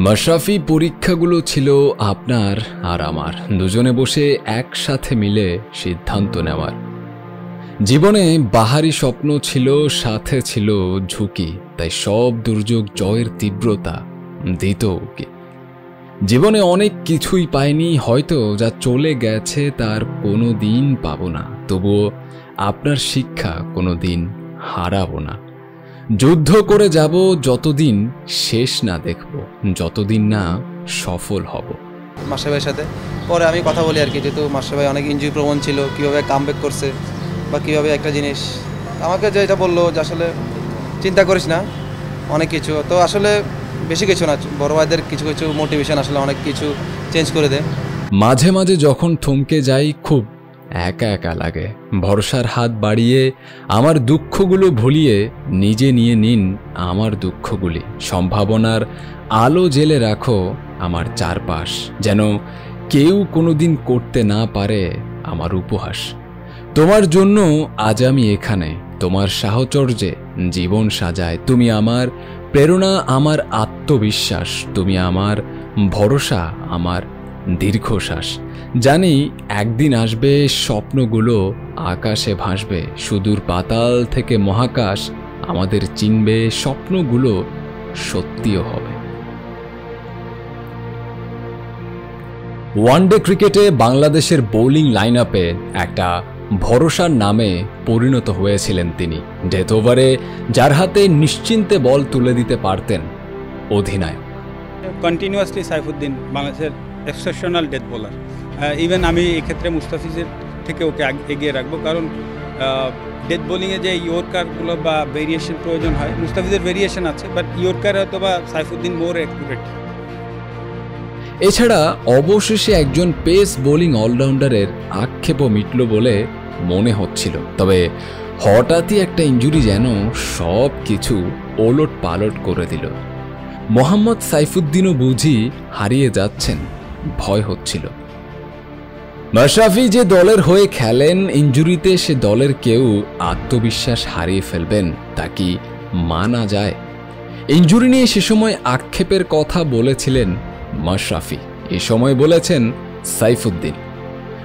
মাশরাফি পরীক্ষাগুলো ছিল আপনার আর আমার, দুজনে বসে একসাথে মিলে সিদ্ধান্ত নেওয়ার। জীবনে বাহারি স্বপ্ন ছিল, সাথে ছিল ঝুঁকি, তাই সব দুর্যোগ জয়ের তীব্রতা দিত ওকে। জীবনে অনেক কিছুই পাইনি হয়তো, যা চলে গেছে তার কোনো দিন পাবো না, তবুও আপনার শিক্ষা কোনো দিন হারাবো না। যুদ্ধ করে যাব যতদিন শেষ না দেখব, যতদিন না সফল হব। মাশরাফি ভাইয়ের সাথে পরে আমি কথা বলি আর কি, যেহেতু মাশরাফি ভাই অনেক ইনজুরি প্রবণ ছিল, কীভাবে কামব্যাক করছে বা কীভাবে একটা জিনিস আমাকে যেটা বললো যে আসলে চিন্তা করিস না, অনেক কিছু তো আসলে বেশি কিছু না, বড় ভাইদের কিছু কিছু মোটিভেশন আসলে অনেক কিছু চেঞ্জ করে দেয়। মাঝে মাঝে যখন থমকে যাই খুব একা একা লাগে, ভরসার হাত বাড়িয়ে আমার দুঃখগুলো ভুলিয়ে নিজে নিয়ে নিন আমার দুঃখগুলি। সম্ভাবনার আলো জেলে রাখো আমার চারপাশ, যেন কেউ কোনোদিন করতে না পারে আমার উপহাস। তোমার জন্য আজ আমি এখানে, তোমার সাহচর্যে জীবন সাজায়। তুমি আমার প্রেরণা, আমার আত্মবিশ্বাস, তুমি আমার ভরসা, আমার দীর্ঘশ্বাস। জানি একদিন আসবে স্বপ্নগুলো আকাশে ভাসবে, সুদূর পাতাল থেকে মহাকাশ আমাদের চিনবে, স্বপ্নগুলো সত্যিও হবে। ওয়ানডে ক্রিকেটে বাংলাদেশের বোলিং লাইন আপে একটা ভরসার নামে পরিণত হয়েছিলেন তিনি। ডেথ ওভারে যার হাতে নিশ্চিন্তে বল তুলে দিতে পারতেন অধিনায়ক। কন্টিনিউয়াসলি সাইফুদ্দিন বাংলাদেশের এক্সেপশনাল ডেথ বোলার। ইভেন আমি এক্ষেত্রে মুস্তাফিজের থেকে ওকে এগিয়ে রাখবো, কারণ ডেথ বোলিংয়ে যে ইয়র্কারগুলো বা ভেরিয়েশন প্রয়োজন হয়, মুস্তাফিজের ভেরিয়েশন আছে, বাট ইয়র্কার হয়তো বা সাইফুদ্দিন মোর অ্যাকুরেট। এছাড়া অবশেষে একজন পেস বোলিং অলরাউন্ডারের আক্ষেপও মিটল বলে মনে হচ্ছিল, তবে হঠাৎই একটা ইনজুরি যেন সব কিছু ওলট পালট করে দিল। মোহাম্মদ সাইফুদ্দিনও বুঝি হারিয়ে যাচ্ছেন, ভয় হচ্ছিল। মাশরাফি যে দলের হয়ে খেলেন, ইনজুরিতে সে দলের কেউ আত্মবিশ্বাস হারিয়ে ফেলবেন, তা কি মানা যায়? ইনজুরি নিয়ে সে সময় আক্ষেপের কথা বলেছিলেন মাশরাফি, এ সময় বলেছেন সাইফুদ্দিন।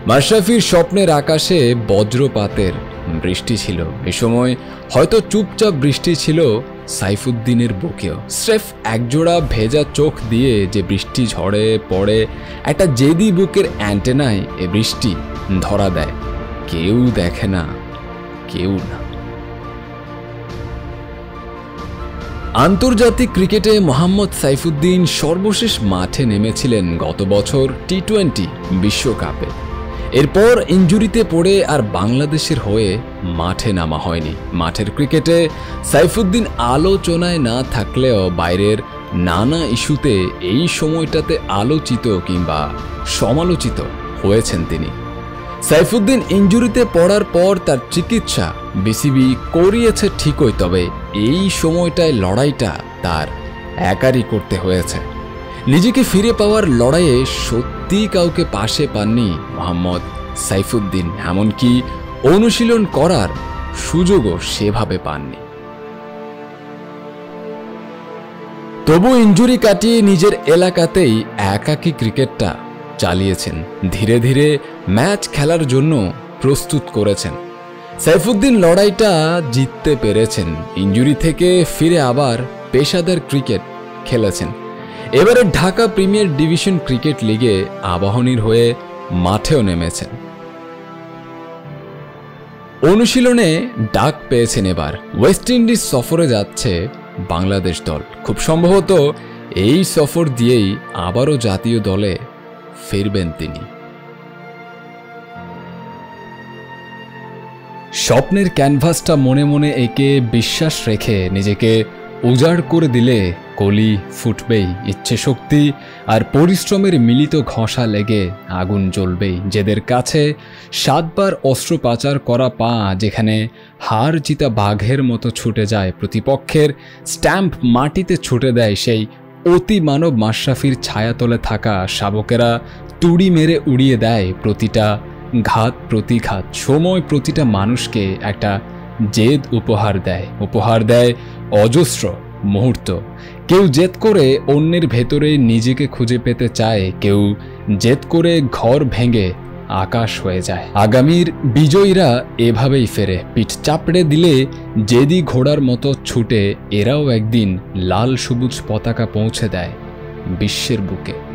মাশরাফির স্বপ্নের আকাশে বজ্রপাতের বৃষ্টি ছিল, এ সময় হয়তো চুপচাপ বৃষ্টি ছিল সাইফুদ্দিনের বুকেও। স্রেফ একজোড়া ভেজা চোখ দিয়ে যে বৃষ্টি ঝরে পড়ে, একটা জেদি বুকের অ্যান্টেনায় এ বৃষ্টি ধরা দেয়। কেউ দেখে না, কেউ না। আন্তর্জাতিক ক্রিকেটে মোহাম্মদ সাইফুদ্দিন সর্বশেষ মাঠে নেমেছিলেন গত বছর টি-20 বিশ্বকাপে। এরপর ইনজুরিতে পড়ে আর বাংলাদেশের হয়ে মাঠে নামা হয়নি। মাঠের ক্রিকেটে সাইফুদ্দিন আলোচনায় না থাকলেও বাইরের নানা ইস্যুতে এই সময়টাতে আলোচিত কিংবা সমালোচিত হয়েছেন তিনি। সাইফুদ্দিন ইনজুরিতে পড়ার পর তার চিকিৎসা বিসিবি করিয়েছে ঠিকই, তবে এই সময়টায় লড়াইটা তার একারই করতে হয়েছে। নিজেকে ফিরে পাওয়ার লড়াইয়ে সত্যি কাউকে পাশে পাননি মোহাম্মদ সাইফুদ্দিন, এমনকি অনুশীলন করার সুযোগও সেভাবে পাননি। তবু ইনজুরি কাটিয়ে নিজের এলাকাতেই একাকী ক্রিকেটটা চালিয়েছেন, ধীরে ধীরে ম্যাচ খেলার জন্য প্রস্তুত করেছেন। সাইফুদ্দিন লড়াইটা জিততে পেরেছেন, ইনজুরি থেকে ফিরে আবার পেশাদার ক্রিকেট খেলেছেন। এবারে ঢাকা প্রিমিয়ার ডিভিশন ক্রিকেট লিগে আবাহনীর হয়ে মাঠেও নেমেছেন। অনুশীলনে ডাক পেয়েছেন। এবার ওয়েস্ট ইন্ডিজ সফরে যাচ্ছে বাংলাদেশ দল, খুব সম্ভবত এই সফর দিয়েই আবারও জাতীয় দলে ফিরবেন তিনি। স্বপ্নের ক্যানভাসটা মনে মনে এঁকে বিশ্বাস রেখে নিজেকে উজাড় করে দিলে কলি ফুটবেই, ইচ্ছে শক্তি আর পরিশ্রমের মিলিত ঘষা লেগে আগুন জ্বলবেই। যাদের কাছে 7 বার অস্ত্র পাচার করা পা, যেখানে হার জিতা বাঘের মতো ছুটে যায়, প্রতিপক্ষের স্ট্যাম্প মাটিতে ছুটে দেয়, সেই অতি মানব মাশরাফির ছায়াতলে থাকা শাবকেরা তুড়ি মেরে উড়িয়ে দেয় প্রতিটা ঘাত প্রতিঘাত। সময় প্রতিটা মানুষকে একটা জেদ উপহার দেয় অজস্র মুহূর্ত। কেউ জেদ করে অন্যের ভেতরে নিজেকে খুঁজে পেতে চায়, কেউ জেদ করে ঘর ভেঙে আকাশ হয়ে যায়। আগামীর বিজয়ীরা এভাবেই ফেরে, পিঠ চাপড়ে দিলে জেদি ঘোড়ার মতো ছুটে এরাও একদিন লাল সবুজ পতাকা পৌঁছে দেয় বিশ্বের বুকে।